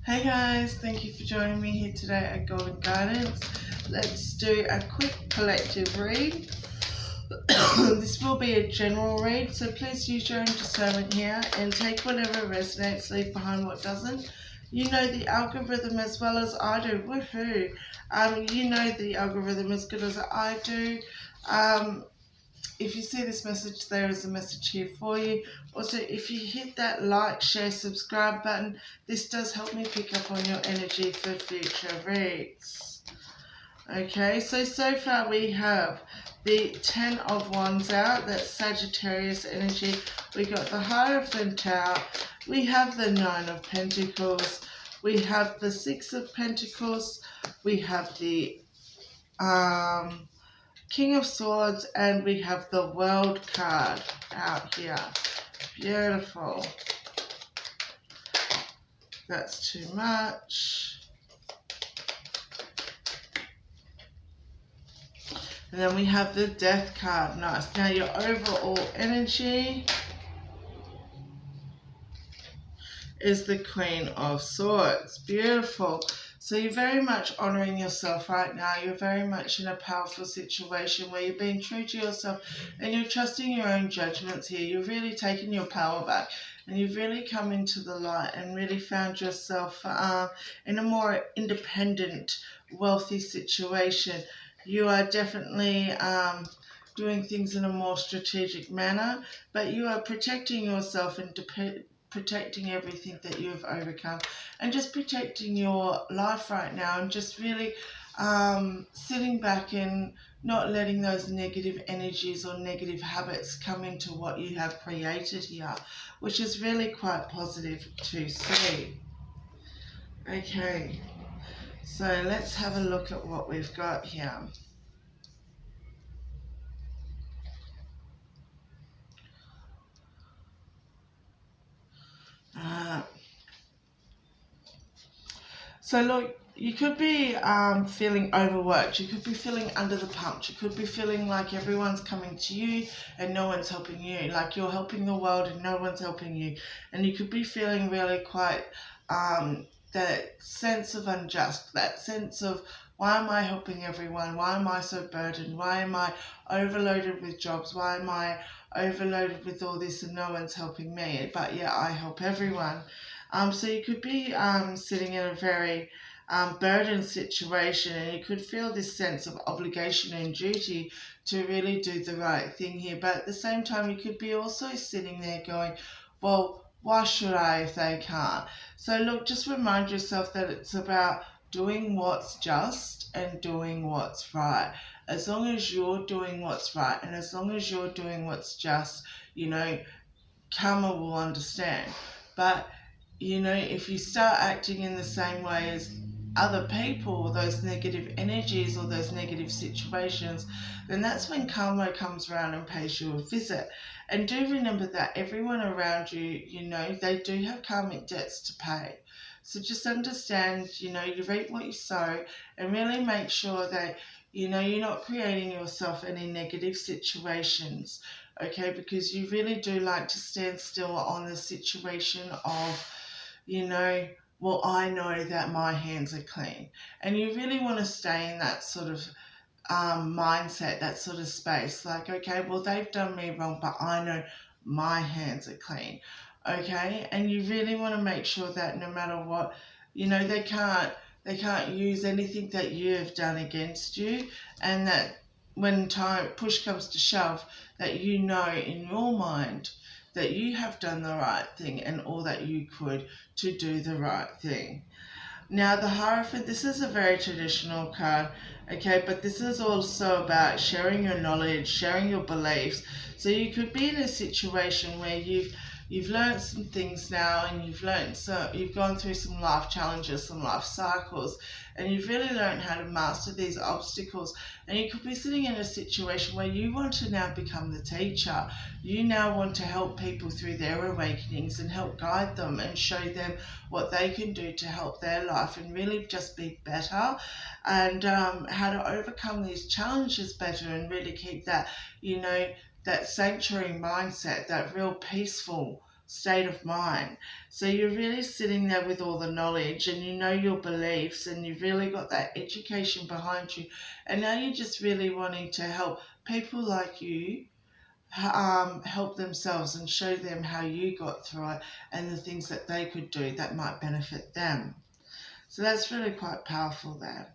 Hey guys, thank you for joining me here today at Golden Guidance. Let's do a quick collective read. This will be a general read, so please use your own discernment here and take whatever resonates, leave behind what doesn't. You know the algorithm as well as I do. Woohoo! You know the algorithm as good as I do. If you see this message, there is a message here for you. Also, if you hit that like, share, subscribe button, this does help me pick up on your energy for future reads. Okay, so far we have the 10 of Wands out, that's Sagittarius energy. We got the Hierophant out, we have the 9 of Pentacles, we have the 6 of Pentacles, we have the King of Swords, and we have the World card out here. Beautiful. That's too much. And then we have the Death card. Nice. Now your overall energy is the Queen of Swords. Beautiful. So you're very much honouring yourself right now. You're very much in a powerful situation where you're being true to yourself and you're trusting your own judgments here. You're really taking your power back and you've really come into the light and really found yourself in a more independent, wealthy situation. You are definitely doing things in a more strategic manner, but you are protecting yourself and protecting everything that you have overcome and just protecting your life right now and just really sitting back and not letting those negative energies or negative habits come into what you have created here, which is really quite positive to see. Okay, so let's have a look at what we've got here. So look, you could be feeling overworked, you could be feeling under the pump, you could be feeling like everyone's coming to you and no one's helping you, like you're helping the world and no one's helping you. And you could be feeling really quite that sense of unjust, that sense of why am I helping everyone, why am I so burdened, why am I overloaded with jobs, why am I overloaded with all this and no one's helping me, but yeah, I help everyone. So you could be sitting in a very burdened situation and you could feel this sense of obligation and duty to really do the right thing here. But at the same time, you could be also sitting there going, well, why should I if they can't? So look, just remind yourself that it's about doing what's just and doing what's right. As long as you're doing what's right and as long as you're doing what's just, you know, karma will understand. But you know, if you start acting in the same way as other people, those negative energies or those negative situations, then that's when karma comes around and pays you a visit. And do remember that everyone around you, you know, they do have karmic debts to pay. So just understand, you know, you reap what you sow and really make sure that, you know, you're not creating yourself any negative situations, okay? Because you really do like to stand still on the situation of, you know, well, I know that my hands are clean. And you really want to stay in that sort of mindset, that sort of space. Like, okay, well, they've done me wrong, but I know my hands are clean. Okay? And you really want to make sure that no matter what, you know, they can't use anything that you have done against you, and that when push comes to shove, that you know in your mind that you have done the right thing and all that you could to do the right thing. Now the Hierophant, this is a very traditional card, okay, but this is also about sharing your knowledge, sharing your beliefs. So you could be in a situation where you've learned some things now and you've gone through some life challenges, some life cycles, and you've really learned how to master these obstacles. And you could be sitting in a situation where you want to now become the teacher. You now want to help people through their awakenings and help guide them and show them what they can do to help their life and really just be better, and how to overcome these challenges better and really keep that, you know, that sanctuary mindset, that real peaceful state of mind. So you're really sitting there with all the knowledge, and you know your beliefs, and you've really got that education behind you. And now you're just really wanting to help people like you help themselves and show them how you got through it and the things that they could do that might benefit them. So that's really quite powerful there.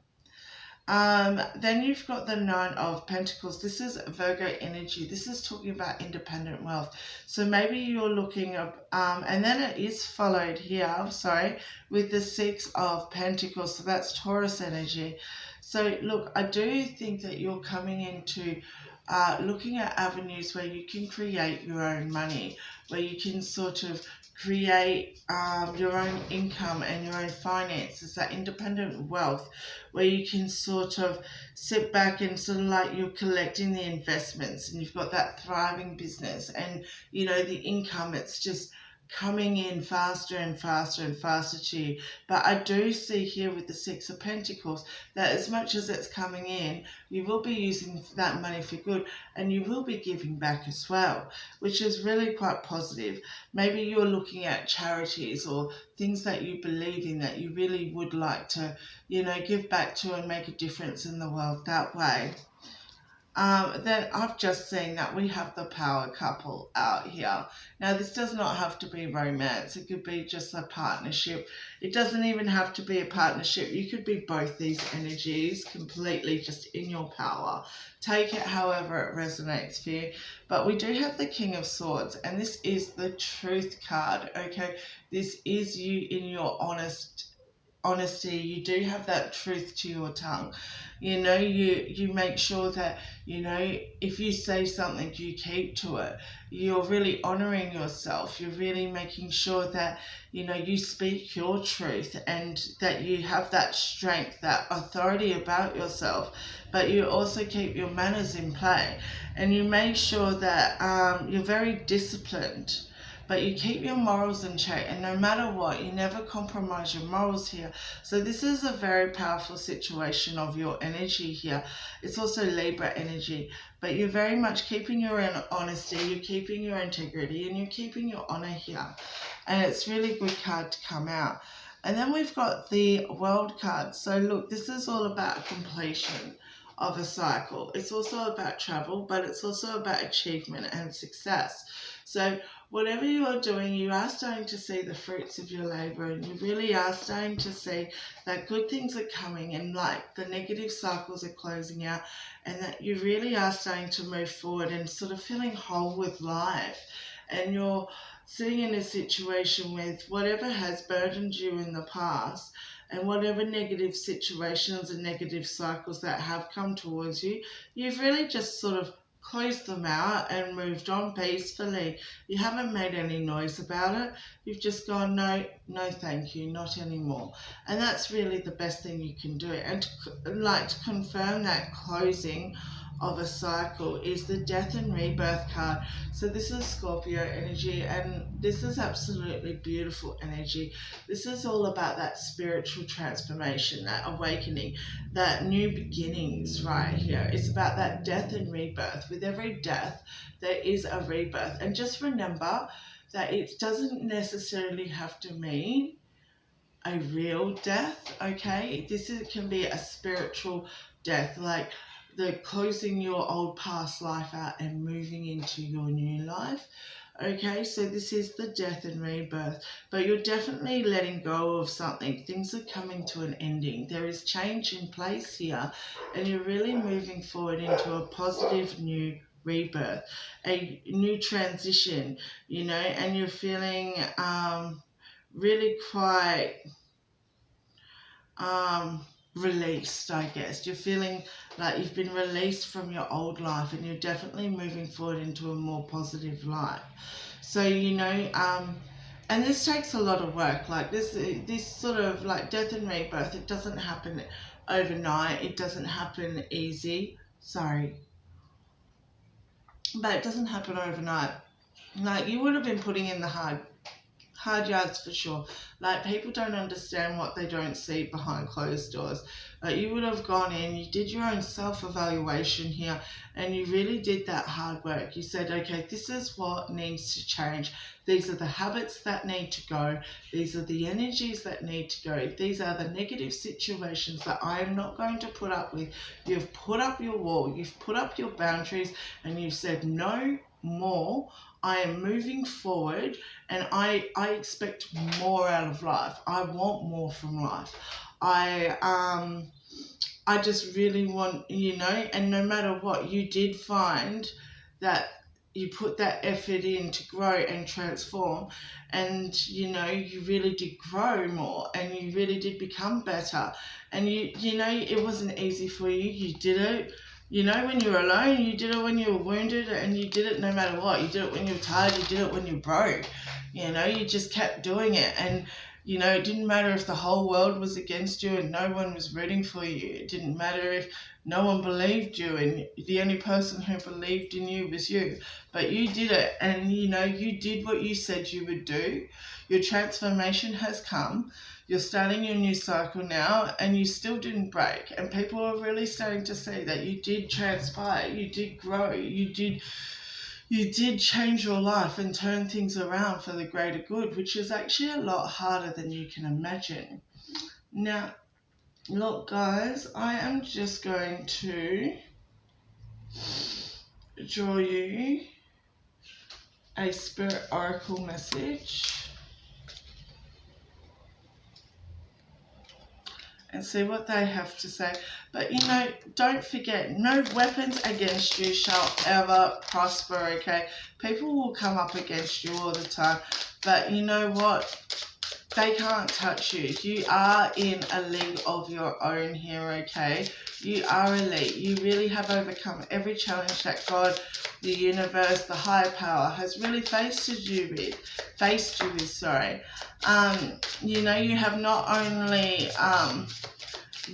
Then you've got the Nine of Pentacles. This is Virgo energy. This is talking about independent wealth. So maybe you're looking up, and then it is followed here, sorry, with the Six of Pentacles. So that's Taurus energy. So look, I do think that you're coming into looking at avenues where you can create your own money, where you can sort of create your own income and your own finances, that independent wealth, where you can sort of sit back and sort of like you're collecting the investments and you've got that thriving business, and you know the income, it's just coming in faster and faster and faster to you. But I do see here with the Six of Pentacles that as much as it's coming in, you will be using that money for good, and you will be giving back as well, which is really quite positive. Maybe you're looking at charities or things that you believe in that you really would like to, you know, give back to and make a difference in the world that way. Then I've just seen that we have the power couple out here. Now, this does not have to be romance. It could be just a partnership. It doesn't even have to be a partnership. You could be both these energies completely just in your power. Take it however it resonates for you. But we do have the King of Swords, and this is the Truth card, okay? This is you in your honesty. You do have that truth to your tongue. You know, you make sure that, you know, if you say something, you keep to it. You're really honoring yourself. You're really making sure that, you know, you speak your truth and that you have that strength, that authority about yourself, but you also keep your manners in play, and you make sure that you're very disciplined, but you keep your morals in check, and no matter what, you never compromise your morals here. So this is a very powerful situation of your energy here. It's also Libra energy, but you're very much keeping your own honesty, you're keeping your integrity, and you're keeping your honor here. And it's really good card to come out. And then we've got the World card. So look, this is all about completion of a cycle. It's also about travel, but it's also about achievement and success. So whatever you are doing, you are starting to see the fruits of your labor, and you really are starting to see that good things are coming, and like the negative cycles are closing out, and that you really are starting to move forward and sort of feeling whole with life. And you're sitting in a situation with whatever has burdened you in the past, and whatever negative situations and negative cycles that have come towards you, you've really just sort of closed them out and moved on peacefully. You haven't made any noise about it. You've just gone, no, no thank you, not anymore. And that's really the best thing you can do. And to confirm that closing of a cycle is the Death and Rebirth card. So this is Scorpio energy, and this is absolutely beautiful energy. This is all about that spiritual transformation, that awakening, that new beginnings right here. It's about that death and rebirth. With every death, there is a rebirth. And just remember that it doesn't necessarily have to mean a real death, okay? Can be a spiritual death, like the closing your old past life out and moving into your new life. Okay, so this is the death and rebirth, but you're definitely letting go of something. Things are coming to an ending. There is change in place here, and you're really moving forward into a positive new rebirth, a new transition, you know, and you're feeling really quite released, I guess. You're feeling like you've been released from your old life, and you're definitely moving forward into a more positive life. So, you know, and this takes a lot of work. Like this sort of like death and rebirth, it doesn't happen overnight. It doesn't happen easy. Sorry. But it doesn't happen overnight. Like you would have been putting in the hard hard yards for sure. Like, people don't understand what they don't see behind closed doors. Like, you would have gone in, you did your own self-evaluation here, and you really did that hard work. You said, okay, this is what needs to change. These are the habits that need to go. These are the energies that need to go. These are the negative situations that I am not going to put up with. You've put up your wall, you've put up your boundaries, and you've said no more. I am moving forward, and I expect more out of life. I want more from life. I just really want, and no matter what, you did find that you put that effort in to grow and transform, and you really did grow more, and you really did become better. And it wasn't easy for you. You did it. When you were alone, you did it when you were wounded, and you did it no matter what. You did it when you were tired, you did it when you broke. You just kept doing it. And, it didn't matter if the whole world was against you and no one was rooting for you. It didn't matter if no one believed you, and the only person who believed in you was you. But you did it, and, you did what you said you would do. Your transformation has come. You're starting your new cycle now, and you still didn't break. And people are really starting to see that you did transpire, you did grow, you did change your life and turn things around for the greater good, which is actually a lot harder than you can imagine. Now, look, guys, I am just going to draw you a Spirit Oracle message and see what they have to say. But, don't forget, no weapons against you shall ever prosper, okay? People will come up against you all the time, but you know what? They can't touch you. You are in a league of your own here, okay? You are elite. You really have overcome every challenge that God, the universe, the higher power has really faced you with. You have not only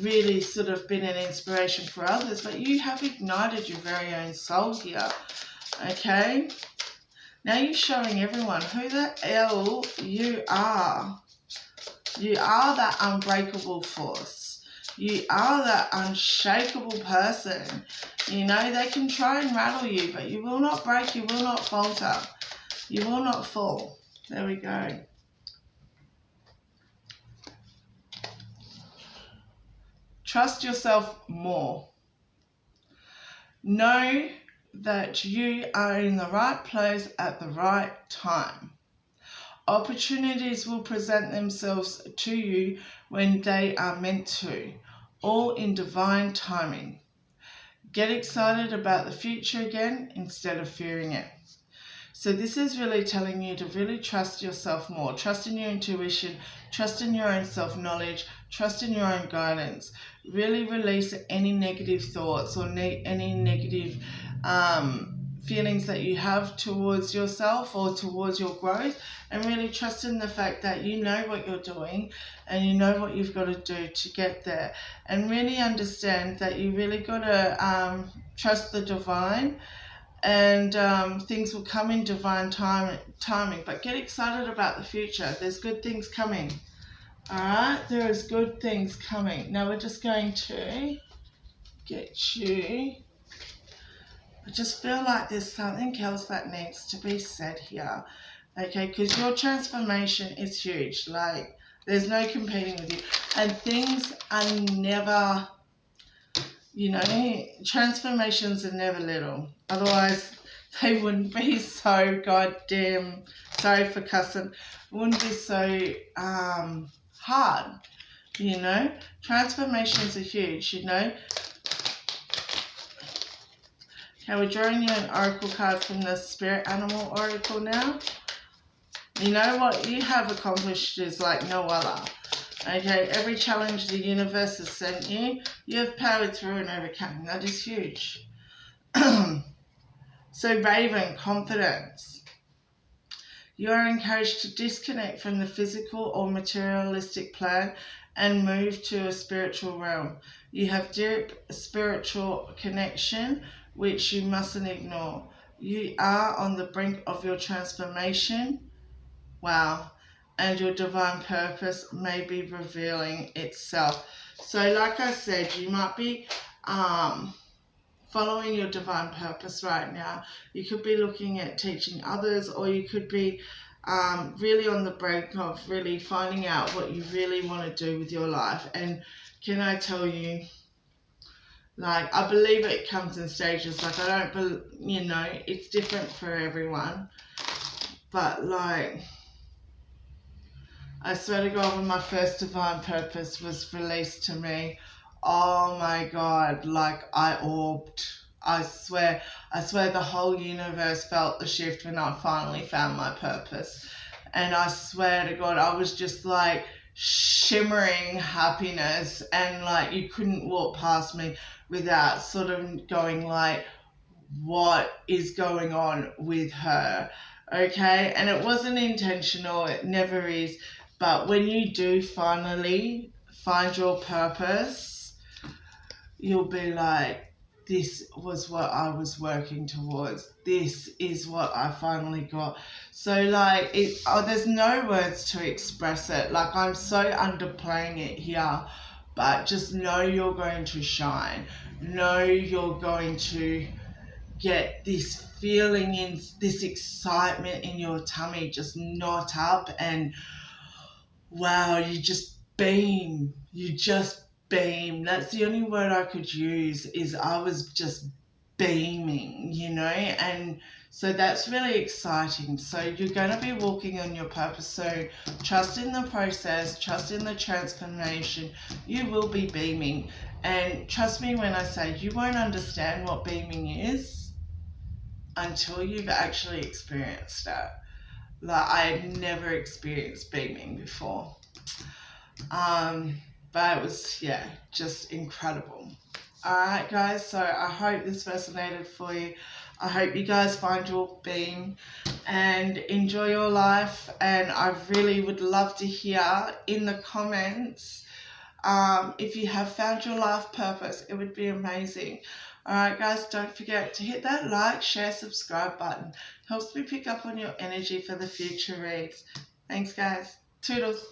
really sort of been an inspiration for others, but you have ignited your very own soul here, okay? Now you're showing everyone who the hell you are. You are that unbreakable force. You are that unshakable person. They can try and rattle you, but you will not break, you will not falter. You will not fall. There we go. Trust yourself more. Know that you are in the right place at the right time. Opportunities will present themselves to you when they are meant to, all in divine timing. Get excited about the future again instead of fearing it. So this is really telling you to really trust yourself more. Trust in your intuition, trust in your own self-knowledge, trust in your own guidance. Really release any negative thoughts or any negative feelings that you have towards yourself or towards your growth, and really trust in the fact that you know what you're doing and you know what you've got to do to get there, and really understand that you really got to trust the divine, and things will come in divine timing. But get excited about the future. There's good things coming. Alright, there is good things coming. Now we're just going to get you. I just feel like there's something else that needs to be said here. Okay, because your transformation is huge. Like, there's no competing with you. And things are never, transformations are never little. Otherwise, they wouldn't be so goddamn, sorry for cussing, wouldn't be so hard, Transformations are huge, Okay, we're drawing you an oracle card from the Spirit Animal Oracle now. You know what you have accomplished is like no other. Okay, every challenge the universe has sent you, you have powered through and overcome. That is huge. So Raven, confidence. You are encouraged to disconnect from the physical or materialistic plane and move to a spiritual realm. You have deep spiritual connection, which you mustn't ignore. You are on the brink of your transformation. Wow. and your divine purpose may be revealing itself. So like I said, you might be following your divine purpose right now. You could be looking at teaching others, or you could be really on the brink of really finding out what you really want to do with your life. And can I tell you, like, I believe it comes in stages. Like, I don't, you know, it's different for everyone. But, like, I swear to God, when my first divine purpose was released to me, oh my God, like, I orbed. I swear the whole universe felt the shift when I finally found my purpose. And I swear to God, I was just like shimmering happiness, and like you couldn't walk past me without sort of going like, what is going on with her? Okay, and it wasn't intentional, it never is, but when you do finally find your purpose, you'll be like, this was what I was working towards. This is what I finally got. So like, there's no words to express it. Like, I'm so underplaying it here, but just know you're going to shine. Know you're going to get this feeling, in this excitement in your tummy just knot up, and wow, you just beam. You just beam. That's the only word I could use, is I was just beaming, you know. And so that's really exciting. So you're going to be walking on your purpose. So trust in the process, trust in the transformation. You will be beaming. And trust me when I say, you won't understand what beaming is until you've actually experienced it. Like, I had never experienced beaming before. But it was, yeah, just incredible. Alright guys, so I hope this resonated for you. I hope you guys find your beam and enjoy your life. And I really would love to hear in the comments if you have found your life purpose. It would be amazing. Alright guys, don't forget to hit that like, share, subscribe button. Helps me pick up on your energy for the future reads. Thanks guys. Toodles.